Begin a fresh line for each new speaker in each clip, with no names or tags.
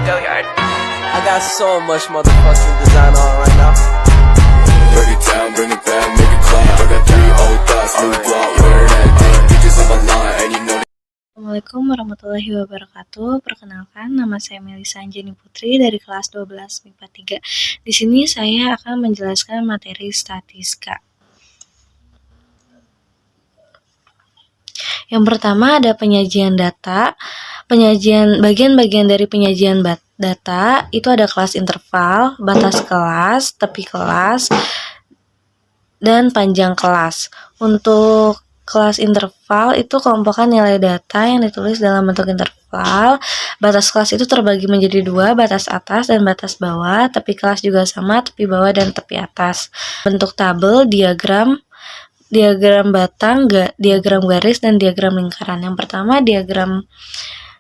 I got so much motherfucking design on right now.
Break it down, bring it back, make it clap. I got 3 old thoughts, new block, where that thing. Bitches on my line, and you know.
Assalamualaikum warahmatullahi wabarakatuh. Perkenalkan, nama saya Melisa Anjani Putri dari kelas 12 MIPA 3. Di sini saya akan menjelaskan materi statistika. Yang pertama ada penyajian data. Bagian-bagian dari penyajian data itu ada kelas interval, batas kelas, tepi kelas, dan panjang kelas. Untuk kelas interval itu kelompokan nilai data yang ditulis dalam bentuk interval. Batas kelas itu terbagi menjadi 2, batas atas dan batas bawah. Tepi kelas juga sama, tepi bawah dan tepi atas. Bentuk tabel, diagram batang, diagram garis, dan diagram lingkaran.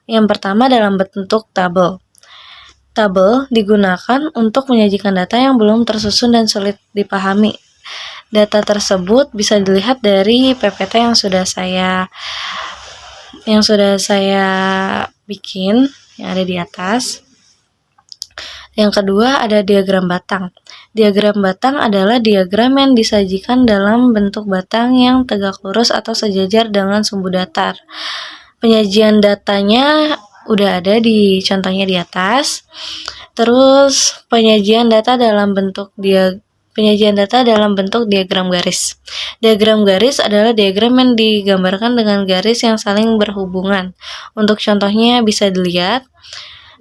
Yang pertama dalam bentuk tabel. Tabel digunakan untuk menyajikan data yang belum tersusun dan sulit dipahami. Data tersebut bisa dilihat dari PPT yang sudah saya bikin yang ada di atas. Yang kedua ada diagram batang. Diagram batang adalah diagram yang disajikan dalam bentuk batang yang tegak lurus atau sejajar dengan sumbu datar. Penyajian datanya udah ada di contohnya di atas. Terus penyajian data dalam bentuk diagram garis. Diagram garis adalah diagram yang digambarkan dengan garis yang saling berhubungan. Untuk contohnya bisa dilihat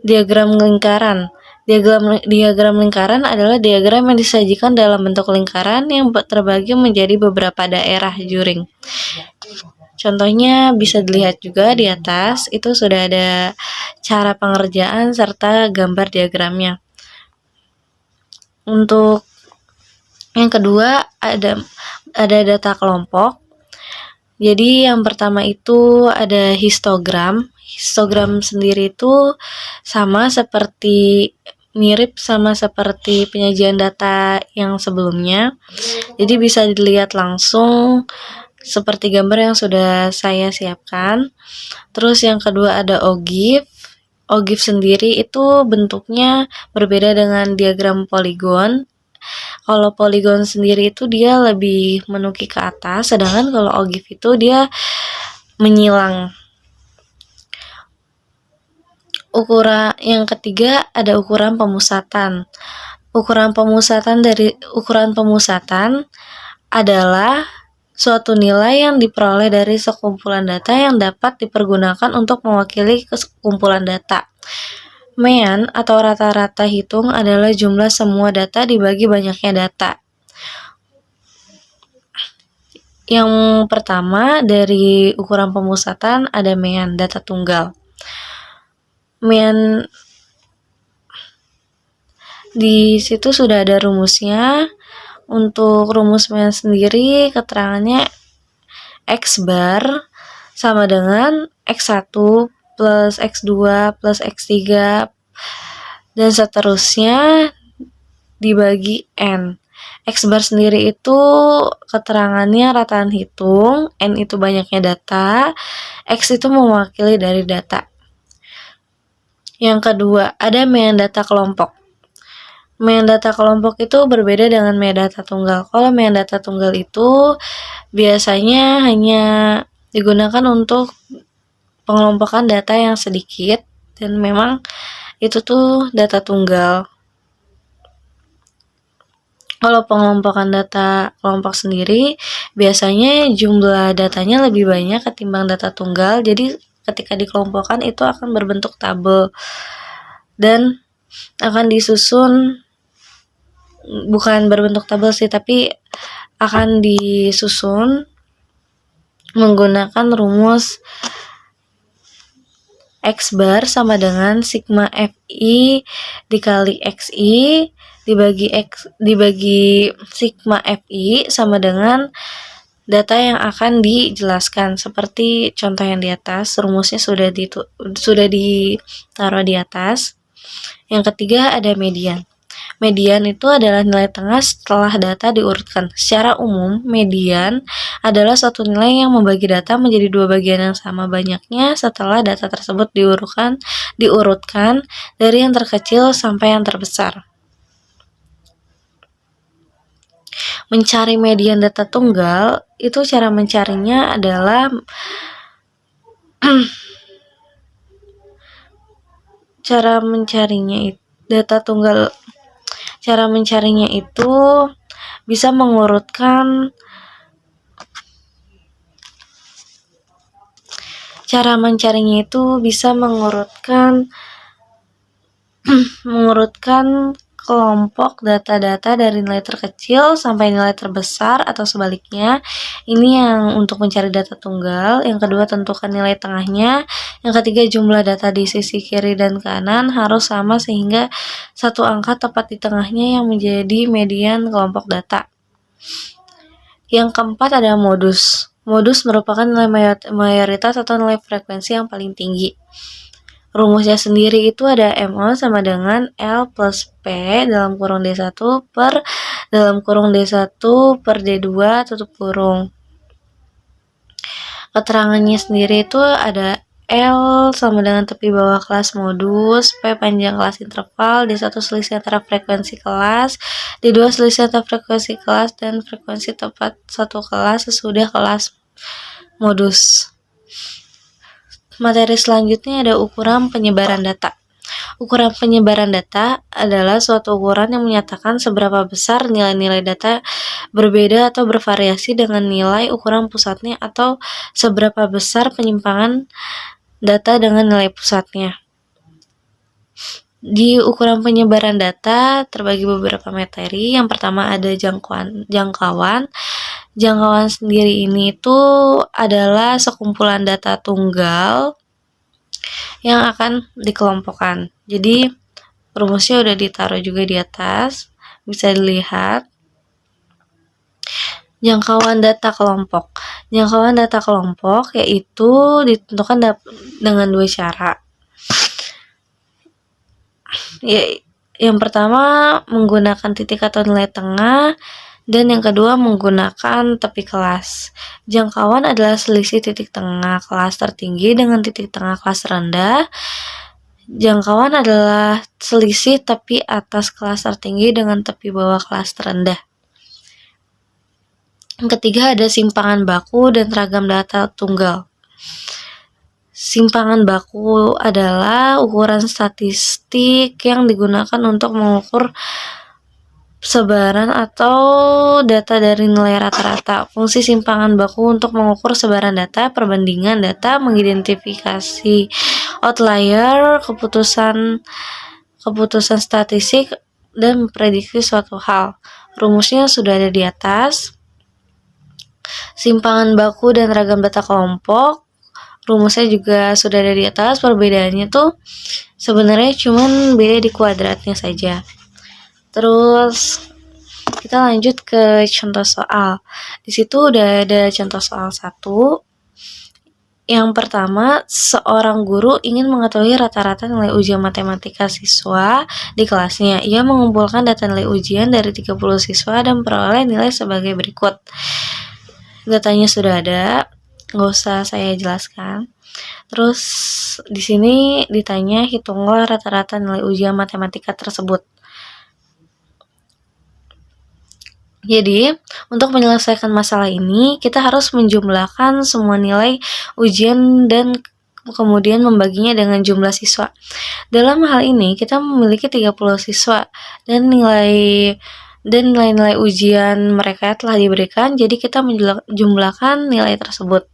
diagram lingkaran. Diagram lingkaran adalah diagram yang disajikan dalam bentuk lingkaran yang terbagi menjadi beberapa daerah juring. Contohnya bisa dilihat juga di atas, itu sudah ada cara pengerjaan serta gambar diagramnya. Untuk yang kedua ada data kelompok. Jadi yang pertama itu ada histogram. Histogram sendiri itu mirip sama seperti penyajian data yang sebelumnya. Jadi bisa dilihat langsung seperti gambar yang sudah saya siapkan. Terus yang kedua ada OGIF. OGIF sendiri itu bentuknya berbeda dengan diagram poligon. Kalau poligon sendiri itu dia lebih menukik ke atas, sedangkan kalau OGIF itu dia menyilang. Yang ketiga ada ukuran pemusatan. Ukuran pemusatan adalah suatu nilai yang diperoleh dari sekumpulan data yang dapat dipergunakan untuk mewakili kekumpulan data. Mean atau rata-rata hitung adalah jumlah semua data dibagi banyaknya data. Yang pertama dari ukuran pemusatan ada mean, data tunggal. Mean di situ sudah ada rumusnya. Untuk rumus mean sendiri keterangannya X bar sama dengan X1 plus X2 plus X3 dan seterusnya dibagi N. X bar sendiri itu keterangannya rataan hitung, N itu banyaknya data, X itu mewakili dari data. Yang kedua, ada mean data kelompok. Mean data kelompok itu berbeda dengan mean data tunggal. Kalau mean data tunggal itu biasanya hanya digunakan untuk pengelompokan data yang sedikit dan memang itu tuh data tunggal. Kalau pengelompokan data kelompok sendiri biasanya jumlah datanya lebih banyak ketimbang data tunggal. Jadi ketika dikelompokkan itu akan berbentuk tabel dan akan disusun, bukan berbentuk tabel sih, tapi akan disusun menggunakan rumus X bar sama dengan sigma FI dikali XI dibagi sigma FI sama dengan data yang akan dijelaskan. Seperti contoh yang di atas, rumusnya sudah ditaruh di atas. Yang ketiga ada median. Median itu adalah nilai tengah setelah data diurutkan. Secara umum, median adalah suatu nilai yang membagi data menjadi dua bagian yang sama banyaknya setelah data tersebut diurutkan dari yang terkecil sampai yang terbesar. Mencari median data tunggal, itu cara mencarinya adalah cara mencarinya itu bisa mengurutkan mengurutkan kelompok data-data dari nilai terkecil sampai nilai terbesar atau sebaliknya. Ini yang untuk mencari data tunggal. Yang kedua, tentukan nilai tengahnya. Yang ketiga, jumlah data di sisi kiri dan kanan harus sama sehingga satu angka tepat di tengahnya yang menjadi median kelompok data. Yang keempat ada modus. Modus merupakan nilai mayoritas atau nilai frekuensi yang paling tinggi. Rumusnya sendiri itu ada MO sama dengan L plus P dalam kurung D1 per dalam kurung D1 per D2 tutup kurung. Keterangannya sendiri itu ada L sama dengan tepi bawah kelas modus, P panjang kelas interval, D1 selisih antara frekuensi kelas, D2 selisih antara frekuensi kelas, dan frekuensi tepat satu kelas sesudah kelas modus. Materi selanjutnya ada ukuran penyebaran data. Ukuran penyebaran data adalah suatu ukuran yang menyatakan seberapa besar nilai-nilai data berbeda atau bervariasi dengan nilai ukuran pusatnya atau seberapa besar penyimpangan data dengan nilai pusatnya. Di ukuran penyebaran data terbagi beberapa materi. Yang pertama ada jangkauan. Jangkauan sendiri ini itu adalah sekumpulan data tunggal yang akan dikelompokkan. Jadi rumusnya udah ditaruh juga di atas, bisa dilihat. Jangkauan data kelompok. Jangkauan data kelompok yaitu ditentukan dengan dua cara. Yang pertama menggunakan titik atau nilai tengah, dan yang kedua menggunakan tepi kelas. Jangkauan adalah selisih titik tengah kelas tertinggi dengan titik tengah kelas rendah. Jangkauan adalah selisih tepi atas kelas tertinggi dengan tepi bawah kelas terendah. Yang ketiga ada simpangan baku dan ragam data tunggal. Simpangan baku adalah ukuran statistik yang digunakan untuk mengukur sebaran atau data dari nilai rata-rata. Fungsi simpangan baku untuk mengukur sebaran data, perbandingan data, mengidentifikasi outlier, keputusan statistik, dan memprediksi suatu hal. Rumusnya sudah ada di atas. Simpangan baku dan ragam data kelompok, rumusnya juga sudah ada di atas. Perbedaannya tuh sebenarnya cuman beda di kuadratnya saja. Terus kita lanjut ke contoh soal. Di situ udah ada contoh soal 1. Yang pertama, seorang guru ingin mengetahui rata-rata nilai ujian matematika siswa di kelasnya. Ia mengumpulkan data nilai ujian dari 30 siswa dan memperoleh nilai sebagai berikut. Datanya sudah ada, nggak usah saya jelaskan. Terus di sini ditanya hitunglah rata-rata nilai ujian matematika tersebut. Jadi, untuk menyelesaikan masalah ini, kita harus menjumlahkan semua nilai ujian dan kemudian membaginya dengan jumlah siswa. Dalam hal ini, kita memiliki 30 siswa dan nilai-nilai ujian mereka telah diberikan, jadi kita menjumlahkan nilai tersebut.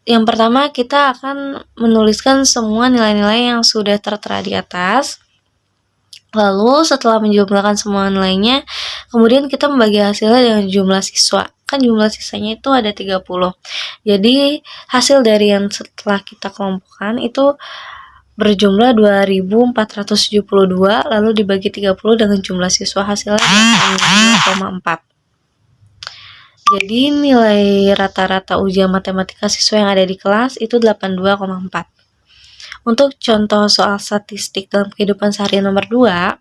Yang pertama, kita akan menuliskan semua nilai-nilai yang sudah tertera di atas. Lalu setelah menjumlahkan semua nilainya, kemudian kita membagi hasilnya dengan jumlah siswa. Kan jumlah sisanya itu ada 30. Jadi hasil dari yang setelah kita kelompokkan itu berjumlah 2472, lalu dibagi 30 dengan jumlah siswa, hasilnya 5,4. Jadi nilai rata-rata ujian matematika siswa yang ada di kelas itu 82,4. Untuk contoh soal statistik dalam kehidupan sehari nomor 2,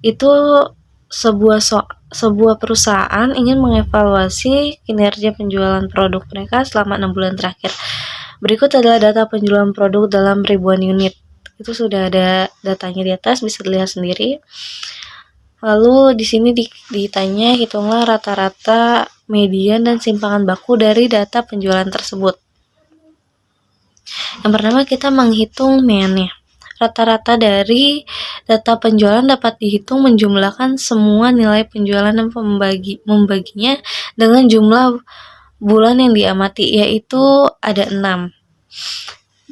Itu sebuah perusahaan ingin mengevaluasi kinerja penjualan produk mereka selama 6 bulan terakhir. Berikut adalah data penjualan produk dalam ribuan unit. Itu sudah ada datanya di atas, bisa dilihat sendiri. Lalu di sini ditanya, hitunglah rata-rata, median, dan simpangan baku dari data penjualan tersebut. Yang pertama kita menghitung mediannya. Rata-rata dari data penjualan dapat dihitung menjumlahkan semua nilai penjualan dan membaginya dengan jumlah bulan yang diamati, yaitu ada 6.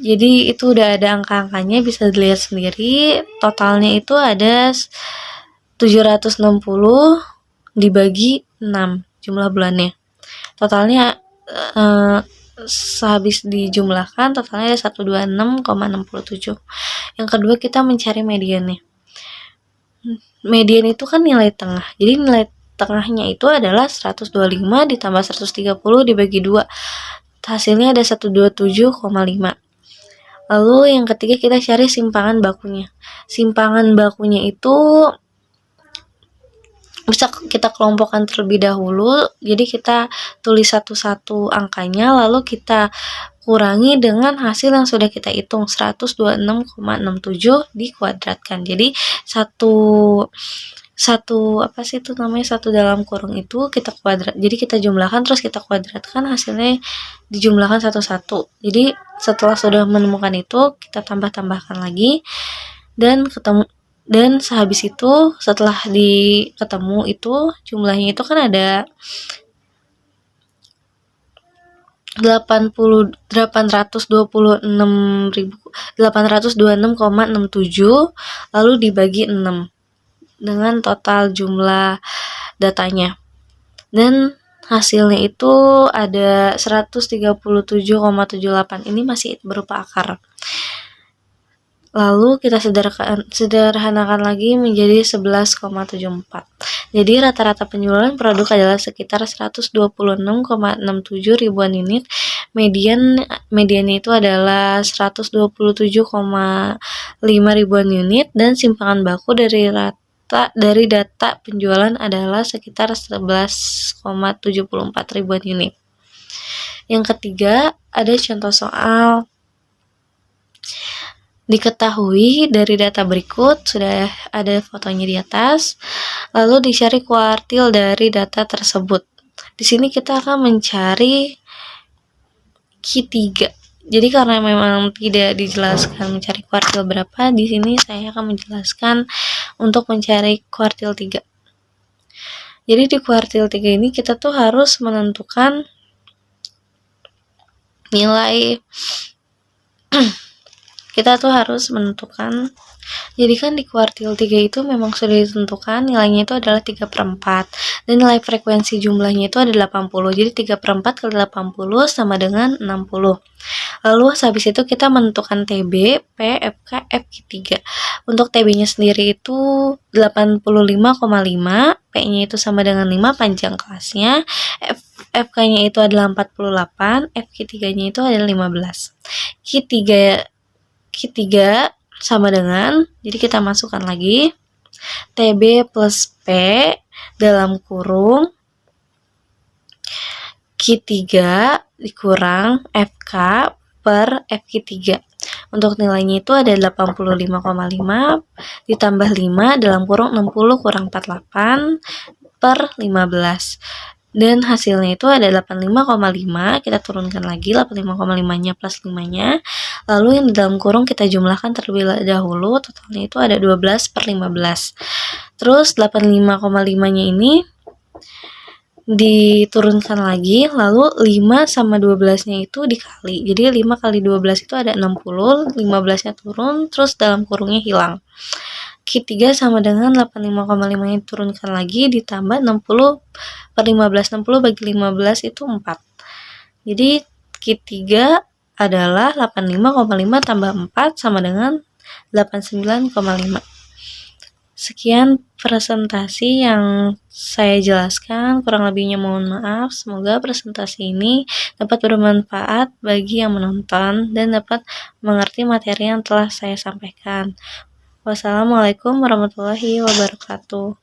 Jadi itu udah ada angka-angkanya, bisa dilihat sendiri. Totalnya itu ada 760 dibagi 6 jumlah bulannya. Totalnya sehabis dijumlahkan totalnya ada 126,67. Yang kedua kita mencari mediannya. Median itu kan nilai tengah. Jadi nilai tengahnya itu adalah 125 ditambah 130 dibagi 2. Hasilnya ada 127,5. Lalu yang ketiga kita cari simpangan bakunya. Simpangan bakunya itu bisa kita kelompokkan terlebih dahulu. Jadi kita tulis satu-satu angkanya, lalu kita kurangi dengan hasil yang sudah kita hitung, 126,67 dikuadratkan. Jadi satu dalam kurung itu kita kuadrat. Jadi kita jumlahkan terus kita kuadratkan, hasilnya dijumlahkan satu-satu. Jadi setelah sudah menemukan itu kita tambah-tambahkan lagi dan sehabis itu setelah ketemu itu jumlahnya itu kan ada 826,67 lalu dibagi 6 dengan total jumlah datanya, dan hasilnya itu ada 137,78. Ini masih berupa akar. Lalu kita sederhanakan lagi menjadi 11,74. Jadi rata-rata penjualan produk adalah sekitar 126,67 ribuan unit. Mediannya itu adalah 127,5 ribuan unit, dan simpangan baku dari data penjualan adalah sekitar 11,74 ribuan unit. Yang ketiga, ada contoh soal. Diketahui dari data berikut, sudah ada fotonya di atas, lalu dicari kuartil dari data tersebut. Di sini kita akan mencari Q3. Jadi karena memang tidak dijelaskan mencari kuartil berapa, di sini saya akan menjelaskan untuk mencari kuartil 3. Jadi di kuartil 3 ini kita tuh harus menentukan nilai jadi kan di kuartil 3 itu memang sudah ditentukan nilainya itu adalah 3/4, dan nilai frekuensi jumlahnya itu ada 80. Jadi 3/4 kali 80 sama dengan 60. Lalu habis itu kita menentukan TB, P, FK, FQ3. Untuk TB-nya sendiri itu 85,5, P-nya itu sama dengan 5 panjang kelasnya, FK-nya itu adalah 48, FQ3-nya itu adalah 15. Q3 sama dengan, jadi kita masukkan lagi TB plus P dalam kurung Q3 dikurang FK per FQ3. Untuk nilainya itu ada 85,5 ditambah 5 dalam kurung 60 kurang 48 per 15. Dan hasilnya itu ada 85,5, kita turunkan lagi 85,5-nya plus 5-nya. Lalu yang di dalam kurung kita jumlahkan terlebih dahulu, totalnya itu ada 12 per 15. Terus 85,5-nya ini diturunkan lagi, lalu 5 sama 12-nya itu dikali. Jadi 5 kali 12 itu ada 60, 15-nya turun, terus dalam kurungnya hilang. Q3 sama dengan 85,5 yang diturunkan lagi ditambah 60 per 15. 60 bagi 15 itu 4. Jadi Q3 adalah 85,5 tambah 4 sama dengan 89,5. Sekian presentasi yang saya jelaskan, kurang lebihnya mohon maaf. Semoga presentasi ini dapat bermanfaat bagi yang menonton dan dapat mengerti materi yang telah saya sampaikan. Wassalamualaikum warahmatullahi wabarakatuh.